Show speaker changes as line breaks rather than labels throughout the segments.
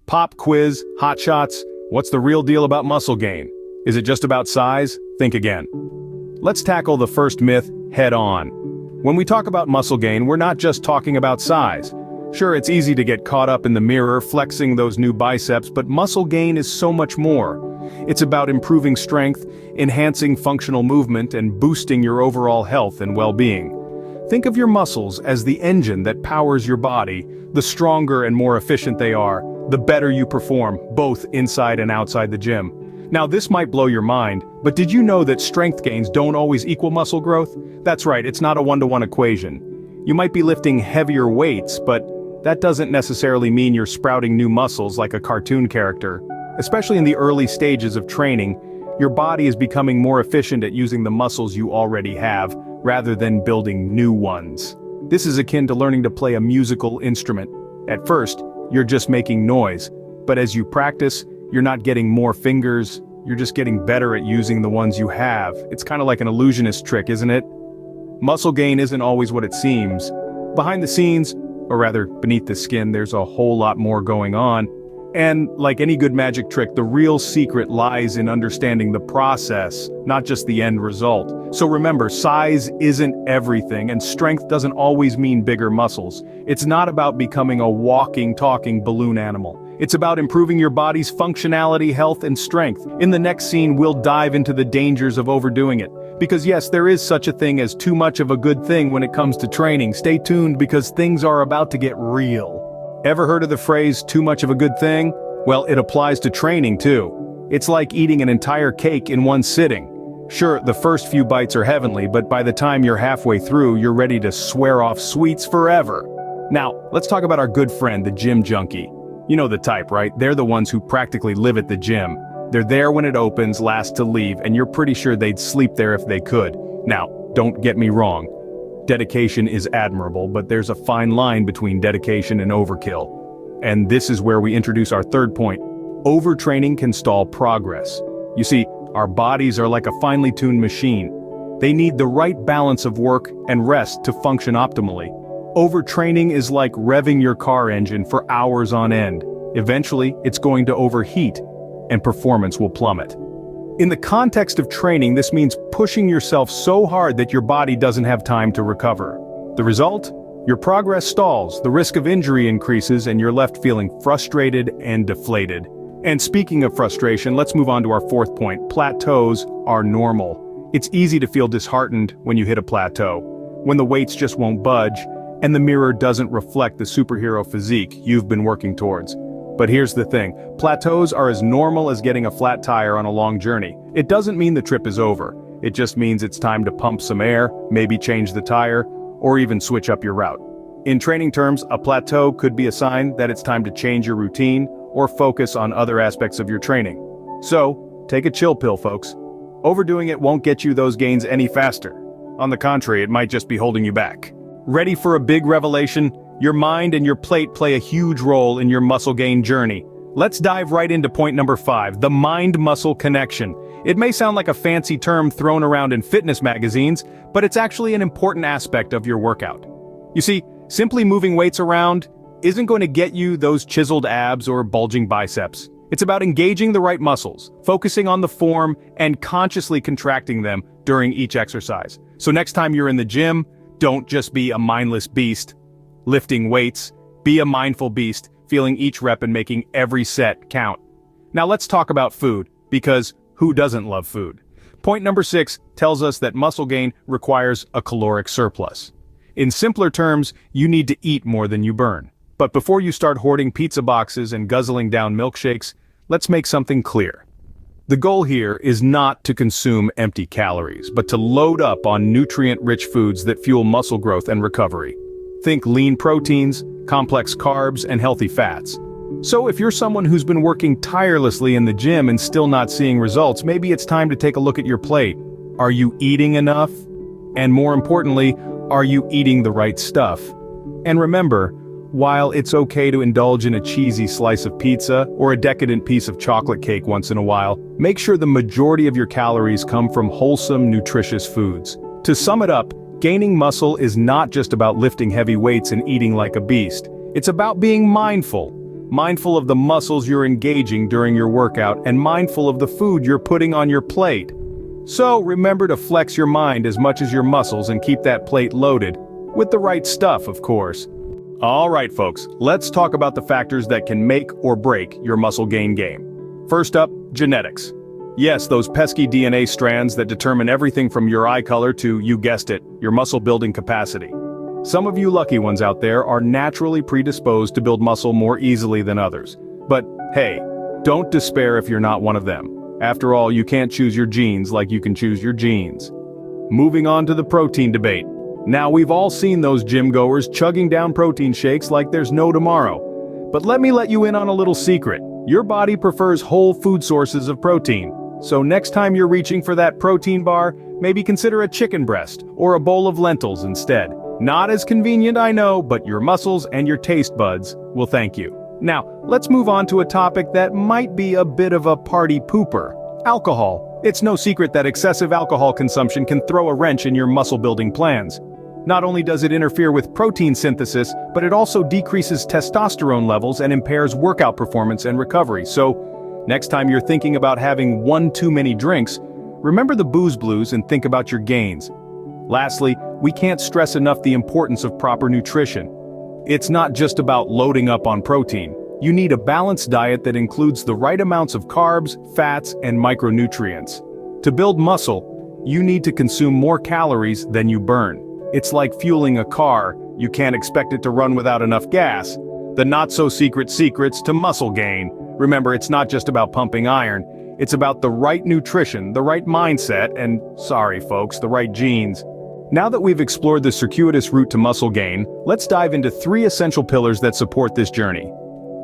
Pop quiz, hot shots, what's the real deal about muscle gain? Is it just about size? Think again. Let's tackle the first myth head on. When we talk about muscle gain, we're not just talking about size. Sure, it's easy to get caught up in the mirror flexing those new biceps, but muscle gain is so much more. It's about improving strength, enhancing functional movement, and boosting your overall health and well-being. Think of your muscles as the engine that powers your body. The stronger and more efficient they are, the better you perform, both inside and outside the gym. Now this might blow your mind, but did you know that strength gains don't always equal muscle growth? That's right, it's not a one-to-one equation. You might be lifting heavier weights, but that doesn't necessarily mean you're sprouting new muscles like a cartoon character. Especially in the early stages of training, your body is becoming more efficient at using the muscles you already have, rather than building new ones. This is akin to learning to play a musical instrument. At first, you're just making noise, but as you practice, you're not getting more fingers, you're just getting better at using the ones you have. It's kind of like an illusionist trick, isn't it? Muscle gain isn't always what it seems. Behind the scenes, or rather beneath the skin, there's a whole lot more going on. And like any good magic trick, the real secret lies in understanding the process, not just the end result. So remember, size isn't everything, and strength doesn't always mean bigger muscles. It's not about becoming a walking, talking balloon animal. It's about improving your body's functionality, health, and strength. In the next scene, we'll dive into the dangers of overdoing it. Because yes, there is such a thing as too much of a good thing when it comes to training. Stay tuned because things are about to get real. Ever heard of the phrase, too much of a good thing? Well, it applies to training too. It's like eating an entire cake in one sitting. Sure, the first few bites are heavenly, but by the time you're halfway through, you're ready to swear off sweets forever. Now, let's talk about our good friend, the gym junkie. You know the type, right? They're the ones who practically live at the gym. They're there when it opens, last to leave, and you're pretty sure they'd sleep there if they could. Now, don't get me wrong. Dedication is admirable, but there's a fine line between dedication and overkill. And this is where we introduce our third point. Overtraining can stall progress. You see, our bodies are like a finely tuned machine. They need the right balance of work and rest to function optimally. Overtraining is like revving your car engine for hours on end. Eventually, it's going to overheat, and performance will plummet. In the context of training, this means pushing yourself so hard that your body doesn't have time to recover. The result? Your progress stalls, the risk of injury increases, and you're left feeling frustrated and deflated. And speaking of frustration, let's move on to our fourth point. Plateaus are normal. It's easy to feel disheartened when you hit a plateau, when the weights just won't budge, and the mirror doesn't reflect the superhero physique you've been working towards. But here's the thing, plateaus are as normal as getting a flat tire on a long journey. It doesn't mean the trip is over. It just means it's time to pump some air, maybe change the tire, or even switch up your route. In training terms, a plateau could be a sign that it's time to change your routine or focus on other aspects of your training. So, take a chill pill, folks. Overdoing it won't get you those gains any faster. On the contrary, it might just be holding you back. Ready for a big revelation? Your mind and your plate play a huge role in your muscle gain journey. Let's dive right into point number 5, the mind-muscle connection. It may sound like a fancy term thrown around in fitness magazines, but it's actually an important aspect of your workout. You see, simply moving weights around isn't going to get you those chiseled abs or bulging biceps. It's about engaging the right muscles, focusing on the form, and consciously contracting them during each exercise. So next time you're in the gym, don't just be a mindless beast lifting weights, be a mindful beast, feeling each rep and making every set count. Now let's talk about food, because who doesn't love food? Point number 6 tells us that muscle gain requires a caloric surplus. In simpler terms, you need to eat more than you burn. But before you start hoarding pizza boxes and guzzling down milkshakes, let's make something clear. The goal here is not to consume empty calories, but to load up on nutrient-rich foods that fuel muscle growth and recovery. Think lean proteins, complex carbs, and healthy fats. So if you're someone who's been working tirelessly in the gym and still not seeing results, maybe it's time to take a look at your plate. Are you eating enough? And more importantly, are you eating the right stuff? And remember, while it's okay to indulge in a cheesy slice of pizza or a decadent piece of chocolate cake once in a while, make sure the majority of your calories come from wholesome, nutritious foods. To sum it up, gaining muscle is not just about lifting heavy weights and eating like a beast. It's about being mindful, mindful of the muscles you're engaging during your workout, and mindful of the food you're putting on your plate. So remember to flex your mind as much as your muscles and keep that plate loaded, with the right stuff, of course. Alright folks, let's talk about the factors that can make or break your muscle gain game. First up, genetics. Yes, those pesky DNA strands that determine everything from your eye color to, you guessed it, your muscle building capacity. Some of you lucky ones out there are naturally predisposed to build muscle more easily than others. But hey, don't despair if you're not one of them. After all, you can't choose your genes like you can choose your genes. Moving on to the protein debate. Now we've all seen those gym goers chugging down protein shakes like there's no tomorrow. But let me let you in on a little secret. Your body prefers whole food sources of protein. So next time you're reaching for that protein bar, maybe consider a chicken breast or a bowl of lentils instead. Not as convenient, I know, but your muscles and your taste buds will thank you. Now, let's move on to a topic that might be a bit of a party pooper. Alcohol. It's no secret that excessive alcohol consumption can throw a wrench in your muscle building plans. Not only does it interfere with protein synthesis, but it also decreases testosterone levels and impairs workout performance and recovery. So, next time you're thinking about having one too many drinks, remember the booze blues and think about your gains. Lastly, we can't stress enough the importance of proper nutrition. It's not just about loading up on protein. You need a balanced diet that includes the right amounts of carbs, fats, and micronutrients. To build muscle, you need to consume more calories than you burn. It's like fueling a car. You can't expect it to run without enough gas. The not-so-secret secrets to muscle gain. Remember, it's not just about pumping iron. It's about the right nutrition, the right mindset, and, sorry folks, the right genes. Now that we've explored the circuitous route to muscle gain, let's dive into 3 essential pillars that support this journey.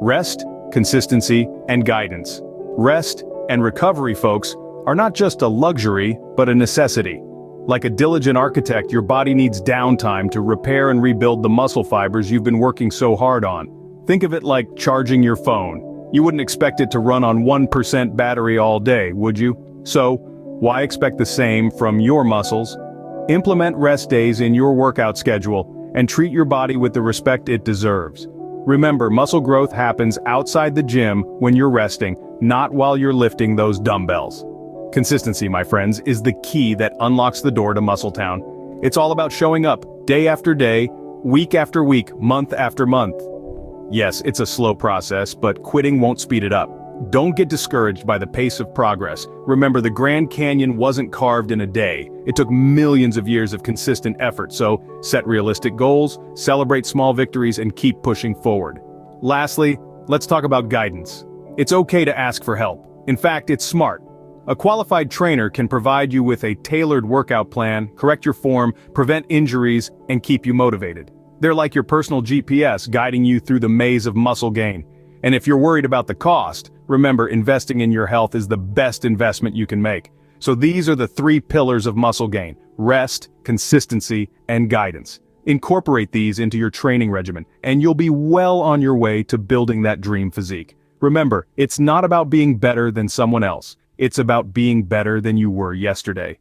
Rest, consistency, and guidance. Rest and recovery, folks, are not just a luxury, but a necessity. Like a diligent architect, your body needs downtime to repair and rebuild the muscle fibers you've been working so hard on. Think of it like charging your phone. You wouldn't expect it to run on 1% battery all day, would you? So, why expect the same from your muscles? Implement rest days in your workout schedule and treat your body with the respect it deserves. Remember, muscle growth happens outside the gym when you're resting, not while you're lifting those dumbbells. Consistency, my friends, is the key that unlocks the door to Muscletown. It's all about showing up, day after day, week after week, month after month. Yes, it's a slow process, but quitting won't speed it up. Don't get discouraged by the pace of progress. Remember, the Grand Canyon wasn't carved in a day. It took millions of years of consistent effort, so set realistic goals, celebrate small victories, and keep pushing forward. Lastly, let's talk about guidance. It's okay to ask for help. In fact, it's smart. A qualified trainer can provide you with a tailored workout plan, correct your form, prevent injuries, and keep you motivated. They're like your personal GPS guiding you through the maze of muscle gain. And if you're worried about the cost, remember, investing in your health is the best investment you can make. So these are the 3 pillars of muscle gain: rest, consistency, and guidance. Incorporate these into your training regimen, and you'll be well on your way to building that dream physique. Remember, it's not about being better than someone else. It's about being better than you were yesterday.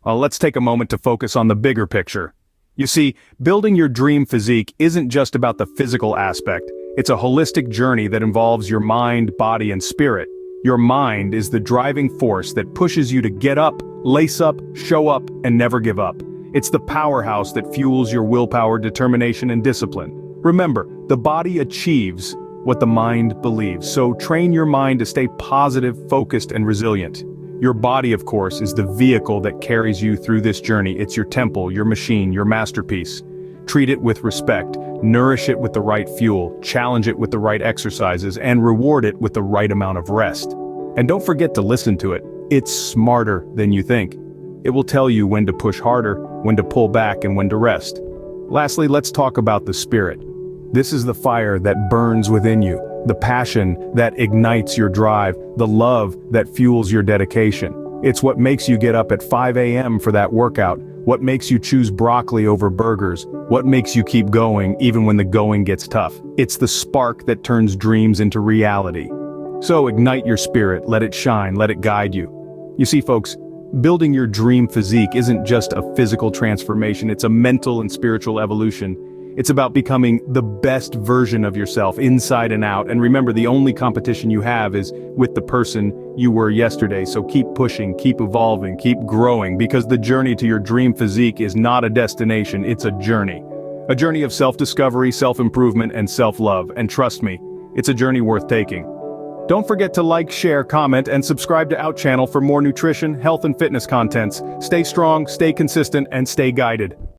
Let's take a moment to focus on the bigger picture. You see, building your dream physique isn't just about the physical aspect. It's a holistic journey that involves your mind, body, and spirit. Your mind is the driving force that pushes you to get up, lace up, show up, and never give up. It's the powerhouse that fuels your willpower, determination, and discipline. Remember, the body achieves what the mind believes, so train your mind to stay positive, focused, and resilient. Your body, of course, is the vehicle that carries you through this journey. It's your temple, your machine, your masterpiece. Treat it with respect, nourish it with the right fuel, challenge it with the right exercises, and reward it with the right amount of rest. And don't forget to listen to it. It's smarter than you think. It will tell you when to push harder, when to pull back, and when to rest. Lastly, let's talk about the spirit. This is the fire that burns within you, the passion that ignites your drive, the love that fuels your dedication. It's what makes you get up at 5 a.m. for that workout, what makes you choose broccoli over burgers, what makes you keep going even when the going gets tough. It's the spark that turns dreams into reality. So ignite your spirit, let it shine, let it guide you. You see, folks, building your dream physique isn't just a physical transformation, it's a mental and spiritual evolution. It's about becoming the best version of yourself, inside and out. And remember, the only competition you have is with the person you were yesterday. So keep pushing, keep evolving, keep growing, because the journey to your dream physique is not a destination, it's a journey. A journey of self-discovery, self-improvement, and self-love. And trust me, it's a journey worth taking. Don't forget to like, share, comment, and subscribe to Out Channel for more nutrition, health, and fitness contents. Stay strong, stay consistent, and stay guided.